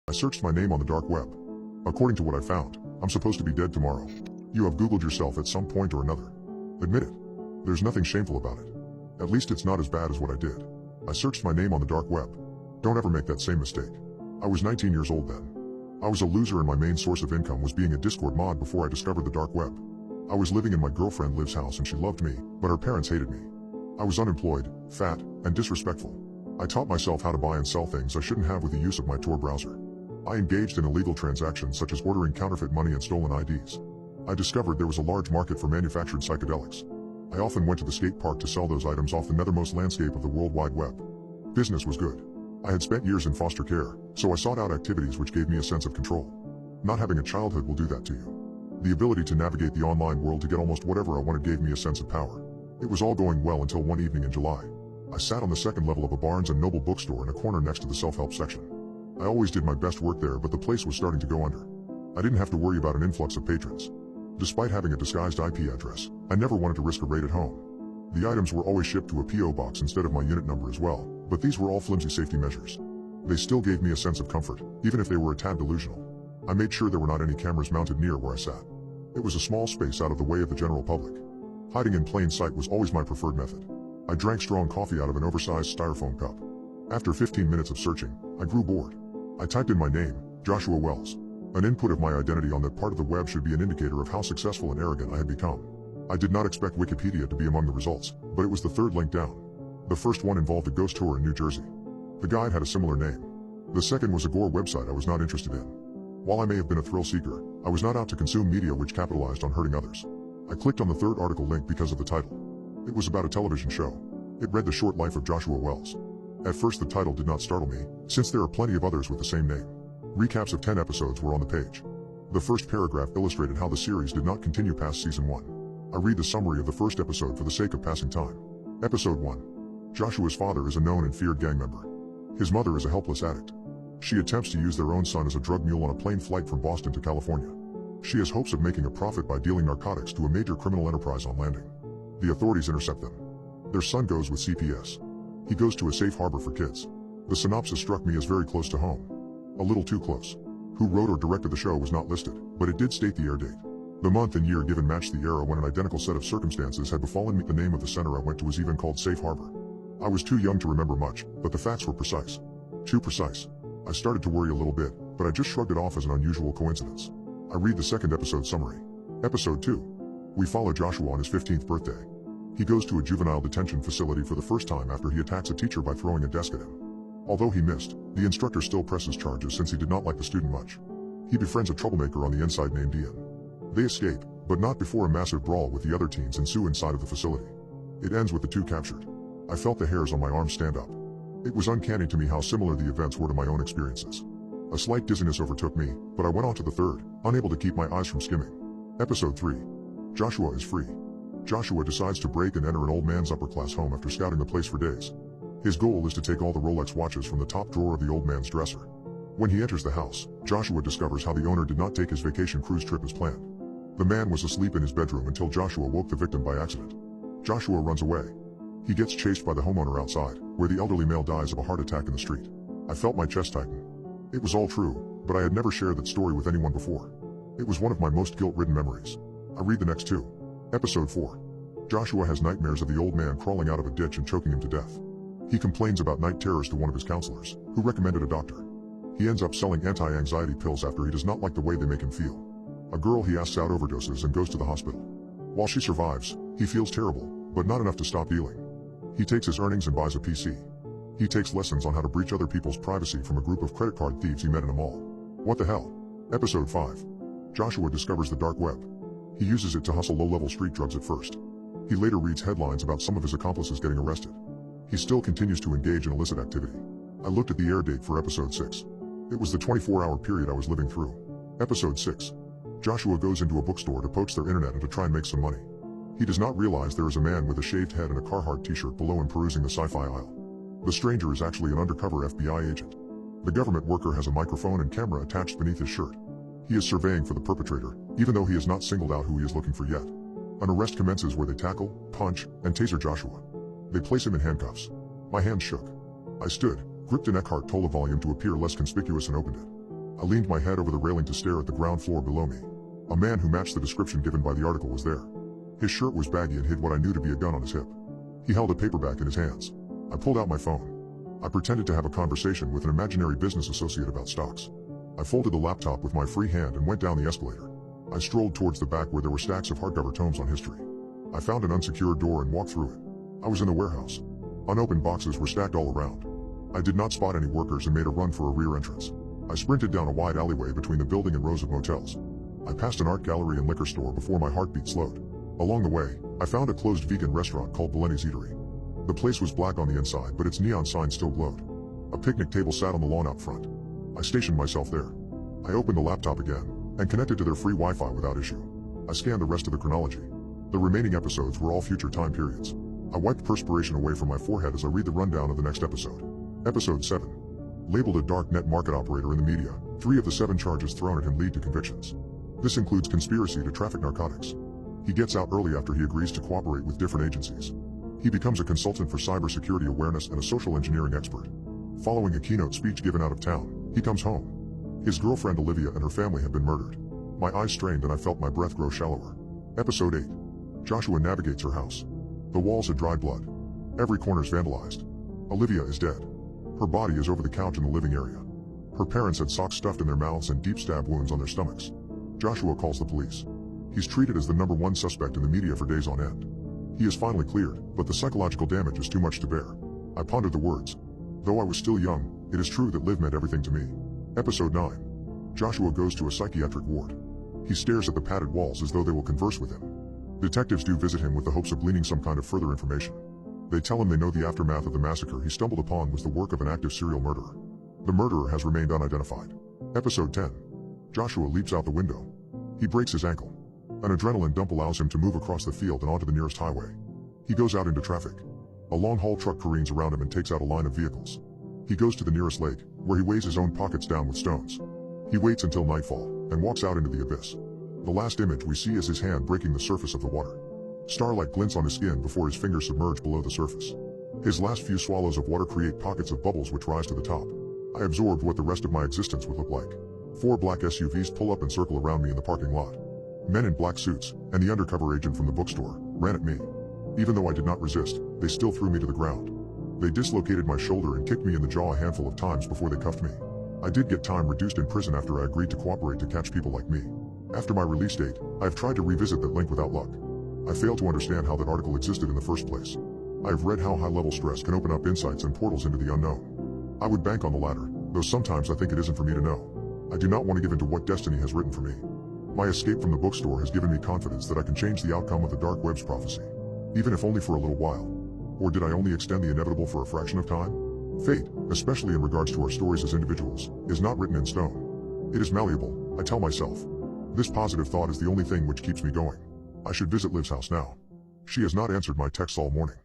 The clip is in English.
I searched my name on the dark web. According to what I found, I'm supposed to be dead tomorrow. You have Googled yourself at some point or another. Admit it. There's nothing shameful about it. At least it's not as bad as what I did. I searched my name on the dark web. Don't ever make that same mistake. I was 19 years old then. I was a loser and my main source of income was being a Discord mod before I discovered the dark web. I was living in my girlfriend Liv's house and she loved me, but her parents hated me. I was unemployed, fat, and disrespectful. I taught myself how to buy and sell things I shouldn't have with the use of my Tor browser. I engaged in illegal transactions such as ordering counterfeit money and stolen IDs. I discovered there was a large market for manufactured psychedelics. I often went to the skate park to sell those items off the nethermost landscape of the World Wide Web. Business was good. I had spent years in foster care, so I sought out activities which gave me a sense of control. Not having a childhood will do that to you. The ability to navigate the online world to get almost whatever I wanted gave me a sense of power. It was all going well until one evening in July. I sat on the second level of a Barnes & Noble bookstore in a corner next to the self-help section. I always did my best work there, but the place was starting to go under. I didn't have to worry about an influx of patrons. Despite having a disguised IP address, I never wanted to risk a raid at home. The items were always shipped to a P.O. box instead of my unit number as well, but these were all flimsy safety measures. They still gave me a sense of comfort, even if they were a tad delusional. I made sure there were not any cameras mounted near where I sat. It was a small space out of the way of the general public. Hiding in plain sight was always my preferred method. I drank strong coffee out of an oversized styrofoam cup. After 15 minutes of searching, I grew bored. I typed in my name, Joshua Wells. An input of my identity on that part of the web should be an indicator of how successful and arrogant I had become. I did not expect Wikipedia to be among the results, but it was the third link down. The first one involved a ghost tour in New Jersey. The guide had a similar name. The second was a gore website I was not interested in. While I may have been a thrill seeker, I was not out to consume media which capitalized on hurting others. I clicked on the third article link because of the title. It was about a television show. It read The Short Life of Joshua Wells. At first the title did not startle me, since there are plenty of others with the same name. Recaps of 10 episodes were on the page. The first paragraph illustrated how the series did not continue past season 1. I read the summary of the first episode for the sake of passing time. Episode 1. Joshua's father is a known and feared gang member. His mother is a helpless addict. She attempts to use their own son as a drug mule on a plane flight from Boston to California. She has hopes of making a profit by dealing narcotics to a major criminal enterprise on landing. The authorities intercept them. Their son goes with CPS. He goes to a safe harbor for kids. The synopsis struck me as very close to home. A little too close. Who wrote or directed the show was not listed, but it did state the air date. The month and year given matched the era when an identical set of circumstances had befallen me. The name of the center I went to was even called Safe Harbor. I was too young to remember much, but the facts were precise. Too precise. I started to worry a little bit, but I just shrugged it off as an unusual coincidence. I read the second episode summary. Episode 2. We follow Joshua on his 15th birthday. He goes to a juvenile detention facility for the first time after he attacks a teacher by throwing a desk at him. Although he missed, the instructor still presses charges since he did not like the student much. He befriends a troublemaker on the inside named Ian. They escape, but not before a massive brawl with the other teens ensue inside of the facility. It ends with the two captured. I felt the hairs on my arms stand up. It was uncanny to me how similar the events were to my own experiences. A slight dizziness overtook me, but I went on to the third, unable to keep my eyes from skimming. Episode 3. Joshua is free. Joshua decides to break and enter an old man's upper-class home after scouting the place for days. His goal is to take all the Rolex watches from the top drawer of the old man's dresser. When he enters the house, Joshua discovers how the owner did not take his vacation cruise trip as planned. The man was asleep in his bedroom until Joshua woke the victim by accident. Joshua runs away. He gets chased by the homeowner outside, where the elderly male dies of a heart attack in the street. I felt my chest tighten. It was all true, but I had never shared that story with anyone before. It was one of my most guilt-ridden memories. I read the next two. Episode 4. Joshua has nightmares of the old man crawling out of a ditch and choking him to death. He complains about night terrors to one of his counselors, who recommended a doctor. He ends up selling anti-anxiety pills after he does not like the way they make him feel. A girl he asks out overdoses and goes to the hospital. While she survives, he feels terrible, but not enough to stop healing. He takes his earnings and buys a PC. He takes lessons on how to breach other people's privacy from a group of credit card thieves he met in a mall. What the hell? Episode 5. Joshua discovers the dark web. He uses it to hustle low-level street drugs at first. He later reads headlines about some of his accomplices getting arrested. He still continues to engage in illicit activity. I looked at the air date for episode 6. It was the 24-hour period I was living through. Episode 6. Joshua goes into a bookstore to poach their internet and to try and make some money. He does not realize there is a man with a shaved head and a Carhartt t-shirt below him perusing the sci-fi aisle. The stranger is actually an undercover FBI agent. The government worker has a microphone and camera attached beneath his shirt. He is surveying for the perpetrator, even though he has not singled out who he is looking for yet. An arrest commences where they tackle, punch, and taser Joshua. They place him in handcuffs. My hands shook. I stood, gripped an Eckhart Tolle volume to appear less conspicuous and opened it. I leaned my head over the railing to stare at the ground floor below me. A man who matched the description given by the article was there. His shirt was baggy and hid what I knew to be a gun on his hip. He held a paperback in his hands. I pulled out my phone. I pretended to have a conversation with an imaginary business associate about stocks. I folded the laptop with my free hand and went down the escalator. I strolled towards the back where there were stacks of hardcover tomes on history. I found an unsecured door and walked through it. I was in the warehouse. Unopened boxes were stacked all around. I did not spot any workers and made a run for a rear entrance. I sprinted down a wide alleyway between the building and rows of motels. I passed an art gallery and liquor store before my heartbeat slowed. Along the way, I found a closed vegan restaurant called Bellini's Eatery. The place was black on the inside, but its neon sign still glowed. A picnic table sat on the lawn out front. I stationed myself there. I opened the laptop again and connected to their free Wi-Fi without issue. I scanned the rest of the chronology. The remaining episodes were all future time periods. I wiped perspiration away from my forehead as I read the rundown of the next episode. Episode 7. Labeled a dark net market operator in the media, 3 of the 7 charges thrown at him lead to convictions. This includes conspiracy to traffic narcotics. He gets out early after he agrees to cooperate with different agencies. He becomes a consultant for cybersecurity awareness and a social engineering expert. Following a keynote speech given out of town, he comes home. His girlfriend Olivia and her family have been murdered. My eyes strained and I felt my breath grow shallower. Episode 8. Joshua navigates her house. The walls had dried blood. Every corner's vandalized. Olivia is dead. Her body is over the couch in the living area. Her parents had socks stuffed in their mouths and deep stab wounds on their stomachs. Joshua calls the police. He's treated as the #1 suspect in the media for days on end. He is finally cleared, but the psychological damage is too much to bear. I pondered the words. Though I was still young, it is true that Liv meant everything to me. Episode 9. Joshua goes to a psychiatric ward. He stares at the padded walls as though they will converse with him. Detectives do visit him with the hopes of gleaning some kind of further information. They tell him they know the aftermath of the massacre he stumbled upon was the work of an active serial murderer. The murderer has remained unidentified. Episode 10. Joshua leaps out the window. He breaks his ankle. An adrenaline dump allows him to move across the field and onto the nearest highway. He goes out into traffic. A long-haul truck careens around him and takes out a line of vehicles. He goes to the nearest lake, where he weighs his own pockets down with stones. He waits until nightfall, and walks out into the abyss. The last image we see is his hand breaking the surface of the water. Starlight glints on his skin before his fingers submerge below the surface. His last few swallows of water create pockets of bubbles which rise to the top. I absorbed what the rest of my existence would look like. 4 black SUVs pull up and circle around me in the parking lot. Men in black suits, and the undercover agent from the bookstore, ran at me. Even though I did not resist, they still threw me to the ground. They dislocated my shoulder and kicked me in the jaw a handful of times before they cuffed me. I did get time reduced in prison after I agreed to cooperate to catch people like me. After my release date, I have tried to revisit that link without luck. I fail to understand how that article existed in the first place. I have read how high-level stress can open up insights and portals into the unknown. I would bank on the latter, though sometimes I think it isn't for me to know. I do not want to give in to what destiny has written for me. My escape from the bookstore has given me confidence that I can change the outcome of the dark web's prophecy. Even if only for a little while. Or did I only extend the inevitable for a fraction of time? Fate, especially in regards to our stories as individuals, is not written in stone. It is malleable, I tell myself. This positive thought is the only thing which keeps me going. I should visit Liv's house now. She has not answered my texts all morning.